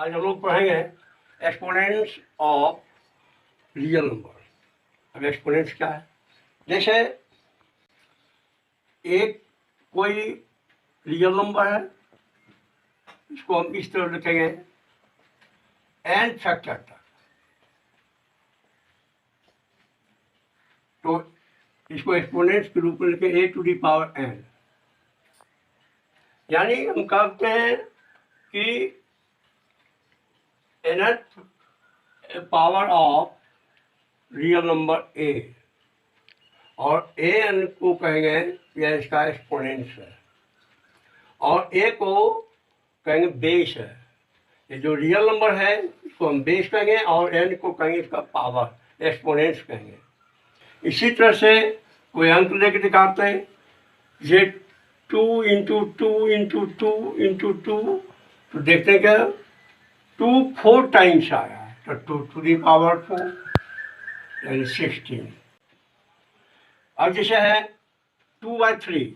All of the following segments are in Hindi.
आज हम लोग पढ़ेंगे एक्सपोनेंट्स ऑफ रियल नंबर। अब एक्सपोनेंट्स क्या है? जैसे एक कोई रियल नंबर है, इसको हम इस तरह लिखेंगे n फैक्टर तक। तो इसको एक्सपोनेंट्स के रूप में लिखे a to the power n। यानी हम कहते हैं कि nth power of real number a, और an को कहेंगे यह इसका एक्सपोनेंट्स है, और a को कहेंगे बेस है। ये जो रियल नंबर है इसको हम बेस कहेंगे और n को कहेंगे इसका पावर, एक्सपोनेंट्स कहेंगे। इसी तरह से कोई अंक लेके दिखाते हैं, ये 2 इंटू 2 इंटू 2 इंटू 2, तो देखते हैं क्या 2 4 टाइम्स आया है, तो 2 टू दी पावर 4 यानी 16। अब जैसे है 2/3,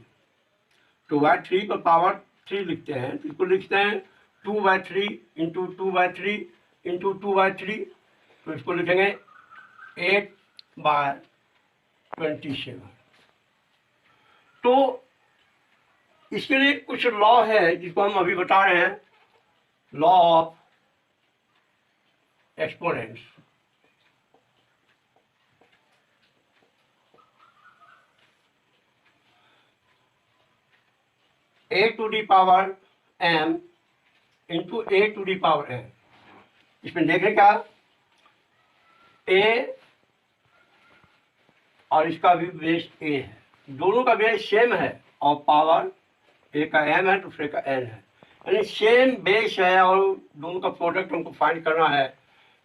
2/3 पर पावर 3 लिखते हैं, तो इसको लिखते हैं 2/3 इंटू 2/3 इंटू 2/3, तो इसको लिखेंगे 8/27। तो इसके लिए कुछ लॉ है जिसको हम अभी बता रहे हैं, law of exponents. a to the power m into a to the power n। इसमें देखें क्या, a और इसका भी बेस a है, दोनों का बेस सेम है और पावर एक का m है दूसरे का n है, यानी सेम बेस है और दोनों का प्रोडक्ट हमको फाइंड करना है।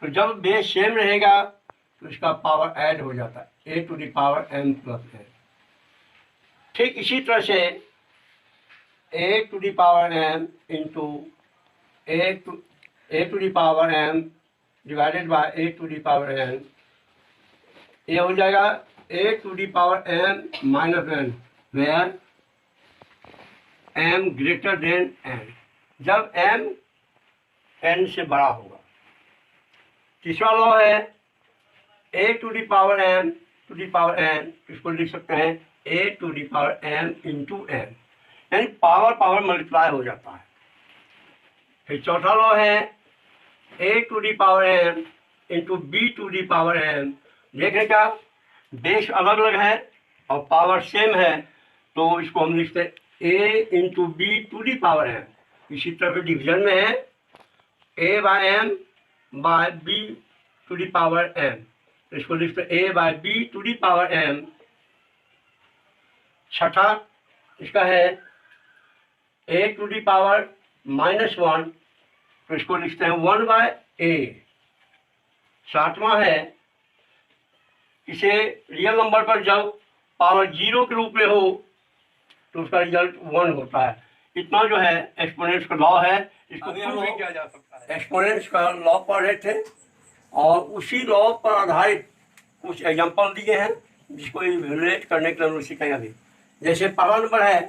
तो जब बेस सेम रहेगा तो इसका पावर ऐड हो जाता है, a to the power m plus n। ठीक इसी तरह से a to the power m into a to the power m divided by a to the power n, ये हो जाएगा a to the power m minus n, where m greater than n, जब m n से बड़ा होगा। तीसरा लॉ है a to the power m to the power n, इसको लिख सकते हैं a to the power m into n, यानी पावर पावर मल्टीप्लाई हो जाता है। फिर चौथा लॉ है a to the power m into b to the power m। देखें क्या, बेस अलग अलग है और पावर सेम है, तो इसको हम लिखते हैं a into B to the power m। इसी तरह से डिवीजन में है a by m by b to the power m, इसको लिखते हैं a by b to the power m। छठा इसका है a टू दी पावर -1, तो इसको लिखते हैं 1 बाय a। सातवां है, इसे रियल नंबर पर जब पावर 0 के रूप में हो तो उसका रिजल्ट 1 होता है। इतना जो है एक्सपोनेंट्स का लॉ है, इसको प्रूव भी किया जा सकता है। एक्सपोनेंट्स का लॉ पढ़ रहे थे और उसी लॉ पर आधारित कुछ एग्जांपल दिए हैं जिसको रिलेट करने के लिए हम सीखेंगे अभी। जैसे पहला नंबर है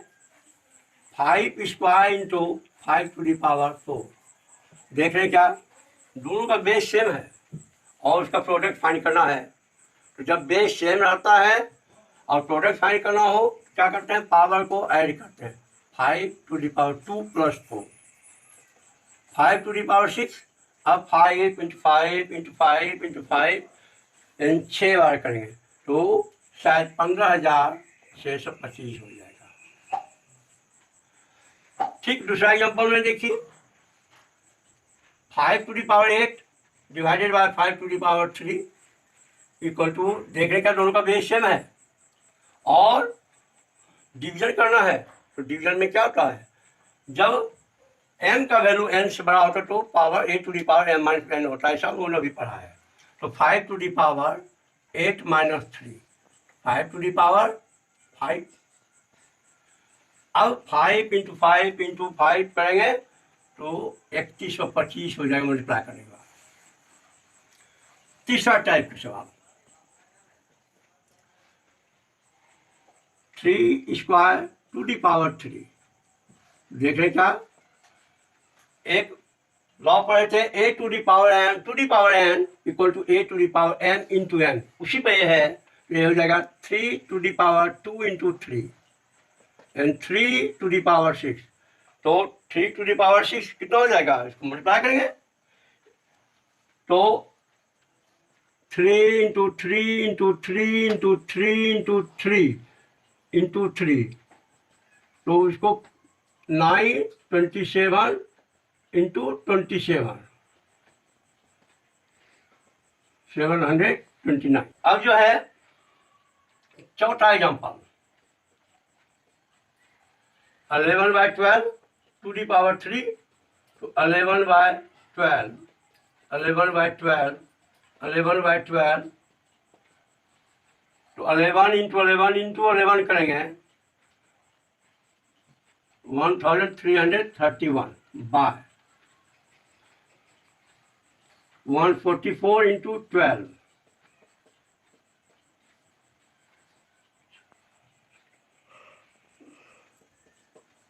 5 square into 5 to the power 4। देख रहे हैं क्या, दोनों का बेस सेम है और उसका प्रोडक्ट फाइंड करना है। तो जब बेस सेम रहता है और प्रोडक्ट फाइंड करना हो, क्या करते हैं, पावर को ऐड करते हैं। 5 to the power 2 plus 4, 5 to the power 6। अब 5 इंटू 5 इंटू 5 इंटू 5 इन 6 बार करेंगे तो शायद 15,625 हो जाएगा। ठीक दूसरा एग्जाम्पल में देखिए, 5 to the power 8 divided by 5 to the power 3 equal to, देख रहे क्या दोनों का बेस सेम है और डिवीजन करना है। तो डिवीजन में क्या होता है, जब m का वैल्यू n से बड़ा होता है तो power a to the power m minus n होता है, ऐसा उन्होंने भी पढ़ा है। तो 5 to the power 8 minus 3, 5 to the power 5। अब 5 इंटू 5 इंटू 5 करेंगे तो 3125 हो जाएगा मल्टीप्लाई करने के बाद। तीसरा टाइप का सवाल, 3 स्क्वायर टू दी पावर 3। देख रहे क्या, एक लॉ पढ़े थे a to the power n equal to a to the power n into n, उसी पे ये है, ये हो जाएगा 3 to the power 2 into 3 and 3 to the power 6। तो 3 टू दी पावर 6 कितना हो जाएगा, इसको मल्टीप्लाई करेंगे तो 3 into 3 into 3 into 3 into 3 into 3, तो इसको 9 27 इंटू 27 729। अब जो है चौथा example 11 by 12 to the power 3, तो 11 बाय 12 11 बाय 12 11 बाय 12, तो 11 इंटू 11 इंटू 11 करेंगे 1331 बाय 144 इंटू 12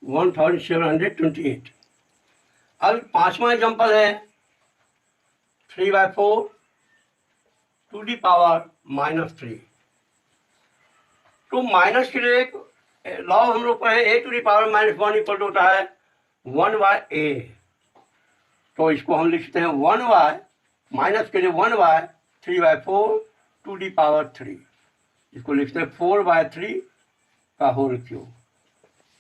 1728। अब पांचवा एग्जाम्पल है 3 बाय 4 टू दी पावर -3। तो माइनस के लिए लॉ हम लोग पढ़े a to the power -1 equal to होता है 1 बाय a। तो इसको हम लिखते हैं 1 बाय माइनस के लिए 1 by 3 by 4 to the power 3। इसको लिखते हैं 4 बाय 3 का whole cube,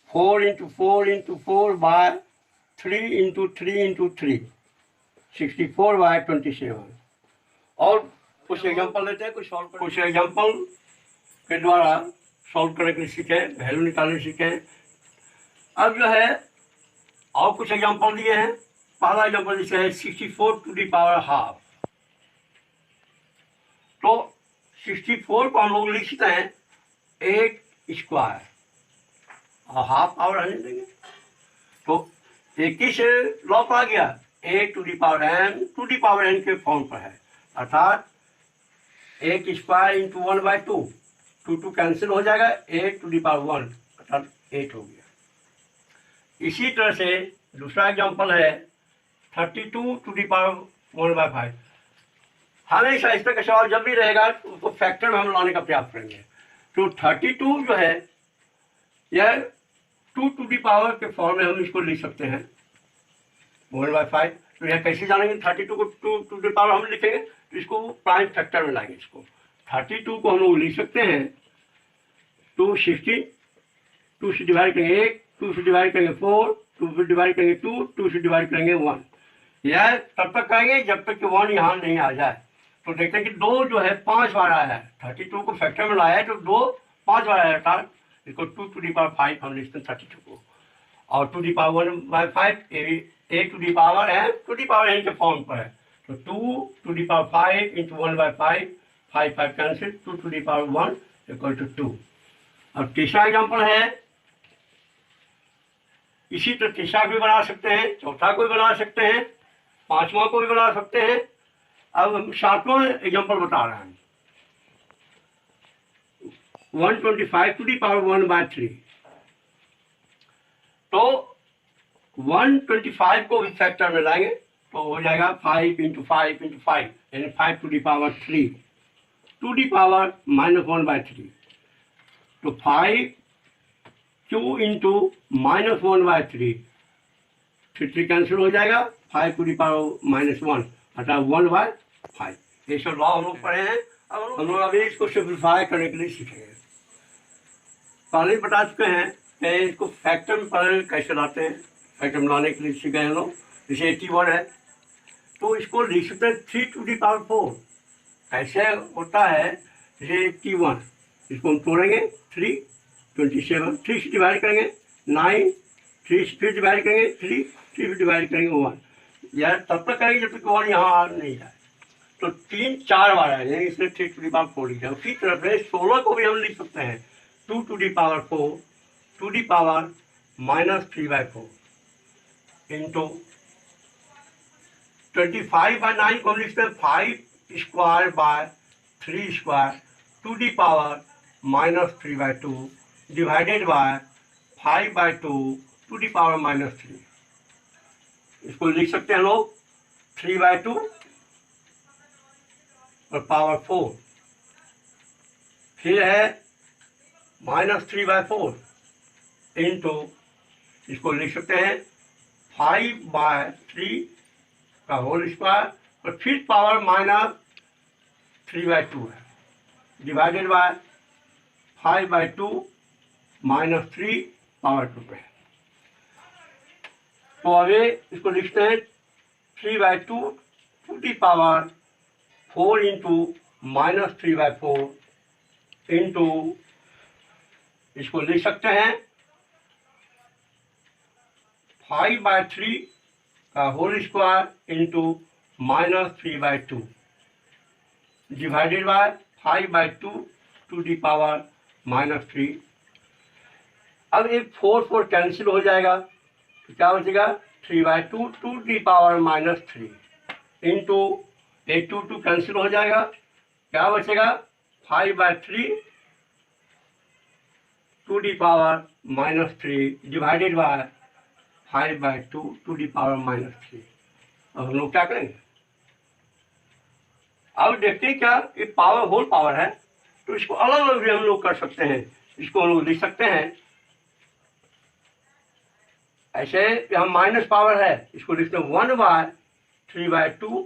4 into 4 into 4 by 3 into 3 into 3 64 by 27। और कुछ एग्जाम्पल लेते हैं, कुछ एग्जाम्पल के द्वारा सॉल्व करने के लिए सीखे, वैल्यू निकालने सीखे। अब जो है और कुछ एग्जाम्पल दिए हैं। पहला एग्जाम्पल जैसे है 64 टू दी पावर हाफ। तो 64 को हम लोग लिखते हैं 8 स्क्वायर और हाफ पावर रहने देंगे। तो 21 से लॉ आ गया a to the power n के फॉर्म पर है, अर्थात 8 स्क्वायर इंटू 1 बाय 2, 2 कैंसिल हो जाएगा, 8 टू दी पावर 1 अर्थात 8 हो गया। इसी तरह से दूसरा एग्जांपल है 32 टू दी पावर 1 बाय 5। हमेशा इस तरह का सवाल जब भी रहेगा उसको फैक्टर में हम लाने का प्रयास करेंगे। तो 32 जो है यह 2 टू दी पावर के फॉर्म में हम इसको लिख सकते हैं 1 बाय 5। तो यह कैसे जानेंगे, 32 को 2 टू दी पावर हम लिखेंगे तो इसको प्राइम फैक्टर में लाएंगे। इसको 32 को हम लोग लिख सकते हैं 260, 2 से डिवाइड करेंगे 1, 2 से डिवाइड करेंगे 4, 2 से डिवाइड करेंगे 2, 2 से डिवाइड करेंगे 1। यह तब तक करेंगे जब तक कि 1 यहाँ नहीं आ जाए। तो देखते हैं कि 2 जो है 5 बार आया है, 32 को फैक्टर में लाया है तो 2 5 बार आया था। इसको 2 टू दी पावर 5 हम लिखते हैं 32 को, और 2 the power 1 by 5 a to the power n to the power n के फॉर्म पर है। तो 2 to the power 5 into 1 by 5, 5 5 cancel, 2 to the power 1 equal to 2। अब तीसरा एग्जाम्पल है, इसी तरह तीसरा भी बना सकते हैं, चौथा को भी बना सकते हैं, पांचवा को भी बना सकते हैं। अब हम सातवां एग्जाम्पल बता रहे हैं 125 टू दी पावर 1 बाय 3। तो 125 को भी फैक्टर में लाएंगे तो हो जाएगा 5 इंटू 5 इंटू 5 यानी 5 to the power 3 to the power -1 by 3। तो 5 2 इंटू -1 बाय 3, 3 कैंसिल हो जाएगा, 5 टू दी पावर -1 अर्थात 1 बाय 5। ये सब लॉ हम लोग पढ़े हैं। अब हम लोग अभी इसको सिंप्लीफाई करने के लिए सीखेंगे। पहले ही बता चुके हैं कि इसको फैक्टर में पहले कैसे लाते हैं, फैक्टर में लाने के लिए सीखे हैं लोग। जैसे 81 है तो इसको लिख सकते हैं 3 टू दी पावर 4। कैसे होता है, जैसे 81 इसको हम तोड़ेंगे 3 27, 3 से डिवाइड करेंगे 9, 3 से फिर डिवाइड करेंगे 3, 3 से डिवाइड करेंगे 1। यह तब तक करेंगे जब तक 1 यहाँ नहीं जाए। तो 3 4 बार आएंगे, इसलिए 3 टू दी पावर 4 लिख जाए। उसी तरह से 16 को भी हम लिख सकते हैं 2 to the power 4 to the power -3 by 4 into 25 by 9 को हम लिखते हैं 5 square by 3 square to the power -3 by 2 divided by 5 by 2 to the power -3। इसको लिख सकते हैं लोग 3/2 और पावर 4, फिर है -3/4 इंटू, इसको लिख सकते हैं 5/3 का होल स्क्वायर और फिर पावर -3/2 है, डिवाइडेड बाय 5/2 -3 पावर 2 पे। तो अभी इसको लिखते हैं 3/2 to the power 4 into -3/4 into, इसको लिख सकते हैं 5/3 का whole square into -3/2 divided by 5/2 to the power -3। अब एक 4 कैंसिल हो जाएगा तो क्या बचेगा 3/2 to the power -3 into 2 cancel हो जाएगा, क्या बचेगा 5/3 to the power -3 divided by 5/2 to the power -3। अब हम लोग क्या करेंगे, अब देखते हैं क्या ये पावर होल पावर है तो इसको अलग अलग भी हम लोग कर सकते हैं। इसको हम लोग लिख सकते हैं ऐसे, यहाँ माइनस पावर है, इसको लिखते हैं 1/3/2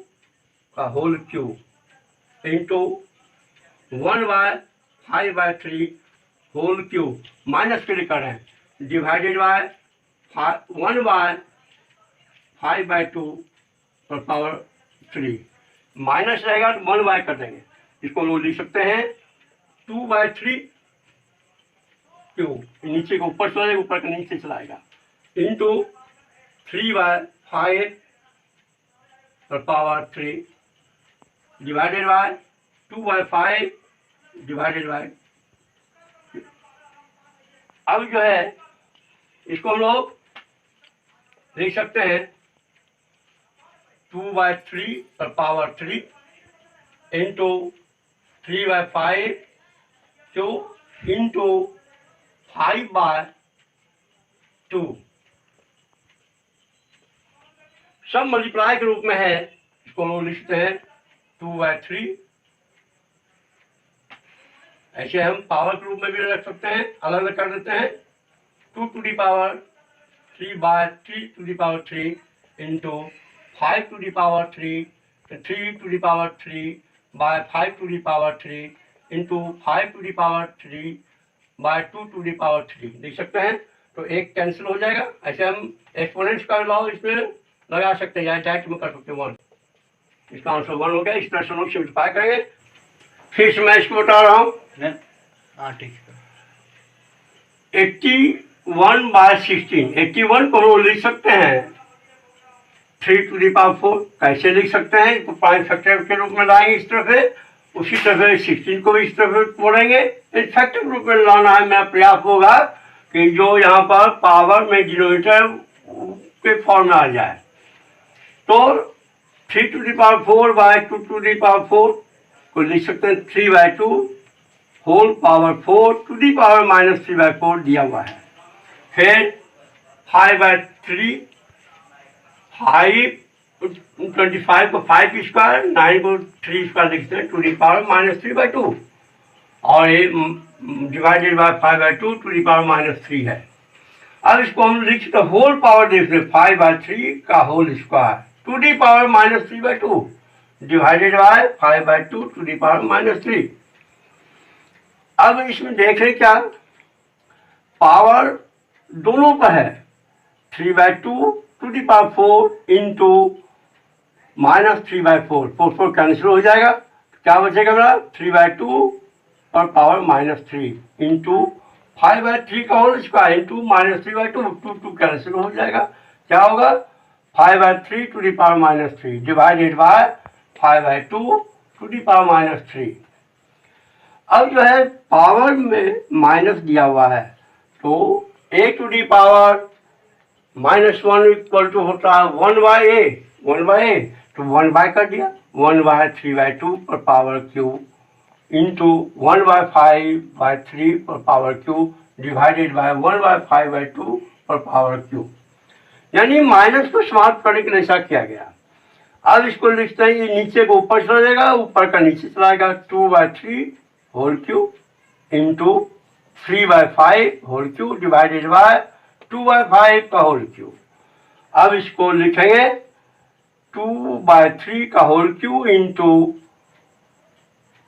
का whole cube into 1/5/3 whole cube, minus के लिए कर रहे हैं, डिवाइडेड बाय 1/5/2 पर पावर 3। माइनस रहेगा तो 1/, कर देंगे, इसको हम लोग लिख सकते हैं 2/3 क्यूब, नीचे को ऊपर चलाएगा, ऊपर का नीचे चलाएगा, इंटू 3/5 पर power 3 divided by 2/5 divided by. अब जो है इसको हम लोग लिख सकते हैं 2/3 पर पावर 3 इंटू 3/5 क्यूब इंटू 5/2, सब मल्टीप्लाई के रूप में है, इसको हम लोग लिखते हैं 2/3। ऐसे हम पावर के रूप में भी रख सकते हैं, अलग अलग कर देते हैं 2 to the power 3/3 to the power 3 into 5 to the power 3 3 to the power 3 by 5 to the power 3 into 5 to the power 3 by 2 to the power 3 देख सकते हैं। तो एक कैंसिल हो जाएगा, ऐसे हम एक्सपोनेंट्स का लॉ इसमें लगा सकते हैं या डायरेक्ट में कर सकते हैं 1। इसका आंसर 1 हो गया। इस तरह से हम लोग सिम्प्लीफाई करेंगे। फिर से मैं इसको बता रहा हूँ, ठीक है। 81/16, 81 को हम लिख सकते हैं 3 टू दी पावर 4, कैसे लिख सकते हैं, इसको प्राइम फैक्टर के रूप में लाएंगे इस तरह से, उसी तरह से 16 को भी इस तरह से बोलेंगे, इस फैक्टर के रूप में लाना है। मेरा प्रयास होगा कि जो यहाँ पर पावर में डिनोमिनेटर के फॉर्म में आ जाए। तो 3 to the power 4 by 2 to the power 4 को लिख सकते हैं 3/2 whole power 4 to the power -3/4 दिया हुआ है। फिर 5/3, 25 को 5 स्क्वायर, 9 को 3 स्क्वायर लिखते हैं टू दी पावर -3/2 और ये divided by 5/2 to the power -3 है। अब इसको हम लिख सकते होल पावर देखते हैं 5/3 का whole square to the power -3/2 divided by 5/2 to the power -3। अब इसमें देख रहे क्या, पावर दोनों पर है, 3/2 to the power 4 into -3/4, 4 cancel हो जाएगा, क्या बचेगा मेरा 3/2 पर पावर -3 इंटू 5/3 का होल स्क्वायर इंटू -3/2, 2 कैंसिल हो जाएगा, क्या होगा 5/3 to the power -3 divided by 5/2 to the power -3। अब जो है पावर में माइनस दिया हुआ है तो a to the power -1 equal to होता है 1/a, 1/a तो 1/, कर दिया 1/3/2 पर पावर क्यूब इंटू 1/5/3 पर पावर क्यूब डिवाइडेड बाय 1/5/2 पर पावर क्यूब। यानी माइनस को समाप्त करने के लिए ऐसा किया गया। अब इसको लिखते हैं, ये नीचे को ऊपर चला जाएगा, ऊपर का नीचे चला जाएगा। 2/3 whole cube into 3/5 whole cube divided by 2/5 का होल क्यूब। अब इसको लिखेंगे 2/3 का होल क्यूब इंटू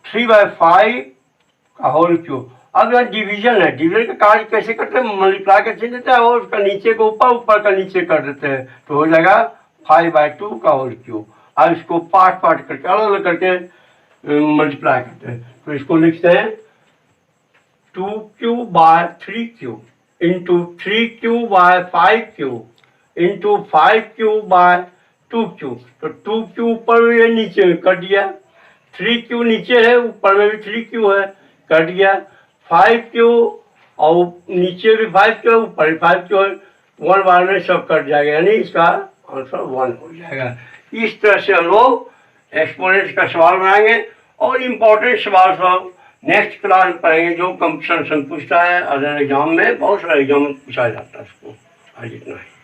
3/5 का होल क्यूब। अब यहाँ डिवीजन है, डिवीजन का कार्य कैसे करते हैं, मल्टीप्लाई कर देते हैं और उसका नीचे को ऊपर, ऊपर का नीचे कर देते हैं, तो हो जाएगा 5/2 का होल क्यूब। अब इसको पार्ट पार्ट करके अलग अलग करके मल्टीप्लाई करते हैं, तो इसको लिखते हैं 2/3 इंटू 3/5 इंटू 5/2। तो 2 ऊपर में है, नीचे में कट गया। 3 नीचे है, ऊपर में भी 3 है, कट गया। 5 और नीचे भी 5 ऊपर भी 5 है, 1 बार में सब कट जाएगा, यानी इसका आंसर 1 हो जाएगा। इस तरह से हम लोग एक्सपोनेंट्स का सवाल बनाएंगे और इम्पोर्टेंट सवाल सब नेक्स्ट क्लास में पढ़ेंगे, जो कंपटीशन पूछता है। अदर एग्जाम में बहुत सारे एग्जाम में पूछा जाता है, इसको आज इतना है।